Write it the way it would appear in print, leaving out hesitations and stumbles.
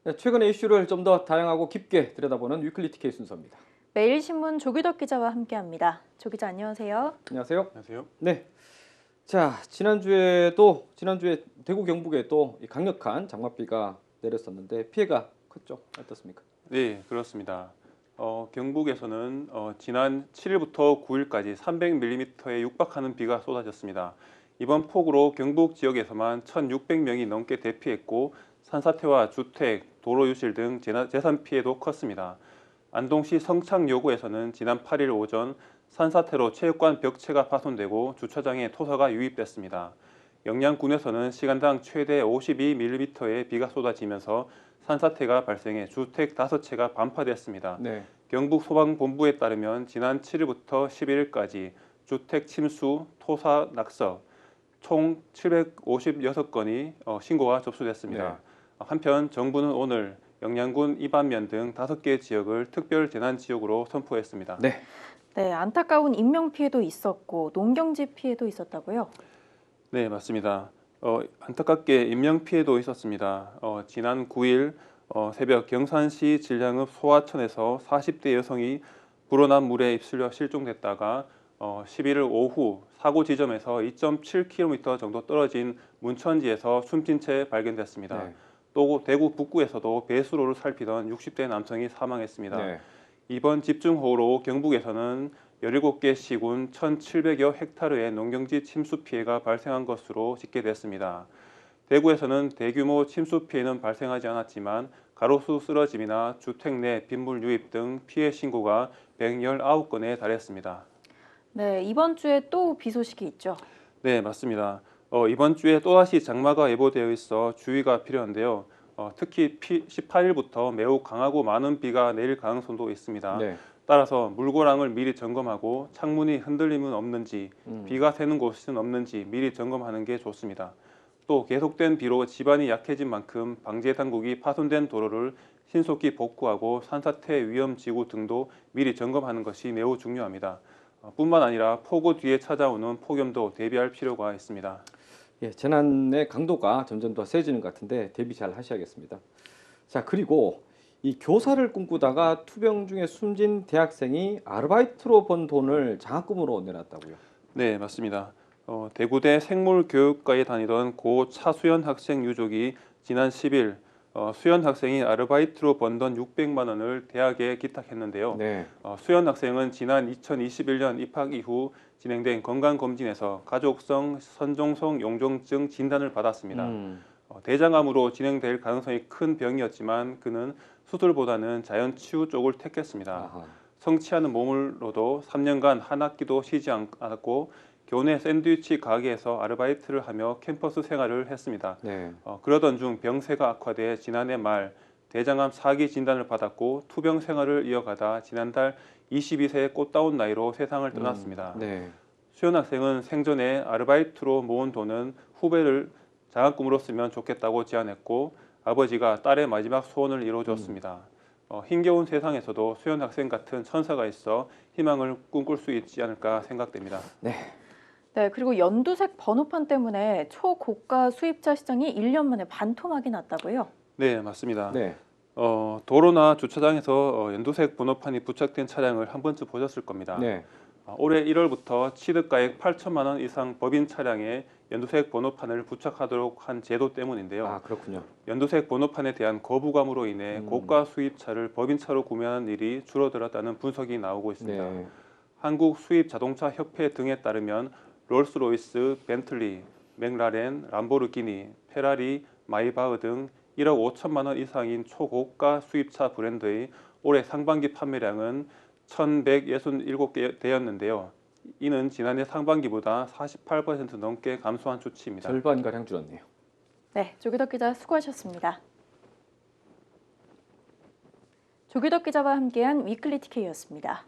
네, 최근의 이슈를 좀 더 다양하고 깊게 들여다보는 위클리 TK 순서입니다. 매일신문 조기덕 기자와 함께합니다. 조 기자 안녕하세요. 안녕하세요. 안녕하세요. 네, 자 지난주에 대구 경북에 또 강력한 장맛비가 내렸었는데 피해가 컸죠. 어떻습니까? 네, 그렇습니다. 경북에서는 지난 7일부터 9일까지 300mm에 육박하는 비가 쏟아졌습니다. 이번 폭우로 경북 지역에서만 1,600명이 넘게 대피했고 산사태와 주택, 도로 유실 등 재산 피해도 컸습니다. 안동시 성창여고에서는 지난 8일 오전 산사태로 체육관 벽체가 파손되고 주차장에 토사가 유입됐습니다. 영양군에서는 시간당 최대 52mm의 비가 쏟아지면서 산사태가 발생해 주택 5채가 반파됐습니다. 네. 경북소방본부에 따르면 지난 7일부터 11일까지 주택 침수, 토사, 낙석 총 756건이 신고가 접수됐습니다. 네. 한편 정부는 오늘 영양군, 이반면 등 5개 지역을 특별 재난 지역으로 선포했습니다. 네. 네, 안타까운 인명 피해도 있었고 농경지 피해도 있었다고요? 네, 맞습니다. 안타깝게 인명 피해도 있었습니다. 지난 9일 새벽 경산시 진량읍 소하천에서 40대 여성이 불어난 물에 휩쓸려 실종됐다가 11일 오후 사고 지점에서 2.7km 정도 떨어진 문천지에서 숨진 채 발견됐습니다. 네. 또 대구 북구에서도 배수로를 살피던 60대 남성이 사망했습니다. 네. 이번 집중호우로 경북에서는 17개 시군 1,700여 헥타르의 농경지 침수 피해가 발생한 것으로 집계됐습니다. 대구에서는 대규모 침수 피해는 발생하지 않았지만 가로수 쓰러짐이나 주택 내 빗물 유입 등 피해 신고가 119건에 달했습니다. 네, 이번 주에 또 비 소식이 있죠. 네, 맞습니다. 이번 주에 또다시 장마가 예보되어 있어 주의가 필요한데요. 특히 18일부터 매우 강하고 많은 비가 내릴 가능성도 있습니다. 네. 따라서 물고랑을 미리 점검하고 창문이 흔들림은 없는지, 비가 새는 곳은 없는지 미리 점검하는 게 좋습니다. 또 계속된 비로 지반이 약해진 만큼 방제 당국이 파손된 도로를 신속히 복구하고 산사태 위험 지구 등도 미리 점검하는 것이 매우 중요합니다. 뿐만 아니라 폭우 뒤에 찾아오는 폭염도 대비할 필요가 있습니다. 예, 재난의 강도가 점점 더 세지는 것 같은데 대비 잘 하셔야겠습니다. 자, 그리고 이 교사를 꿈꾸다가 투병 중에 숨진 대학생이 아르바이트로 번 돈을 장학금으로 내놨다고요. 네, 맞습니다. 대구대 생물교육과에 다니던 고 차수연 학생 유족이 지난 10일 수연 학생이 아르바이트로 번던 600만 원을 대학에 기탁했는데요. 네. 수연 학생은 지난 2021년 입학 이후 진행된 건강검진에서 가족성 선종성 용종증 진단을 받았습니다. 대장암으로 진행될 가능성이 큰 병이었지만 그는 수술보다는 자연 치유 쪽을 택했습니다. 아하. 성취하는 몸으로도 3년간 한 학기도 쉬지 않았고 교내 샌드위치 가게에서 아르바이트를 하며 캠퍼스 생활을 했습니다. 네. 그러던 중 병세가 악화돼 지난해 말 대장암 4기 진단을 받았고 투병 생활을 이어가다 지난달 22세의 꽃다운 나이로 세상을 떠났습니다. 네. 수연 학생은 생전에 아르바이트로 모은 돈은 후배를 장학금으로 쓰면 좋겠다고 제안했고 아버지가 딸의 마지막 소원을 이뤄줬습니다. 힘겨운 세상에서도 수연 학생 같은 천사가 있어 희망을 꿈꿀 수 있지 않을까 생각됩니다. 네. 네, 그리고 연두색 번호판 때문에 초고가 수입차 시장이 1년 만에 반토막이 났다고요? 네, 맞습니다. 네. 도로나 주차장에서 연두색 번호판이 부착된 차량을 한 번쯤 보셨을 겁니다. 네. 올해 1월부터 취득가액 8천만 원 이상 법인 차량에 연두색 번호판을 부착하도록 한 제도 때문인데요. 아, 그렇군요. 연두색 번호판에 대한 거부감으로 인해 고가 수입차를 법인차로 구매하는 일이 줄어들었다는 분석이 나오고 있습니다. 네. 한국 수입 자동차 협회 등에 따르면 롤스로이스, 벤틀리, 맥라렌, 람보르기니, 페라리, 마이바흐 등 1억 5천만 원 이상인 초고가 수입차 브랜드의 올해 상반기 판매량은 1,167대였는데요. 이는 지난해 상반기보다 48% 넘게 감소한 수치입니다. 절반가량 줄었네요. 네, 조기덕 기자 수고하셨습니다. 조기덕 기자와 함께한 위클리 TK였습니다.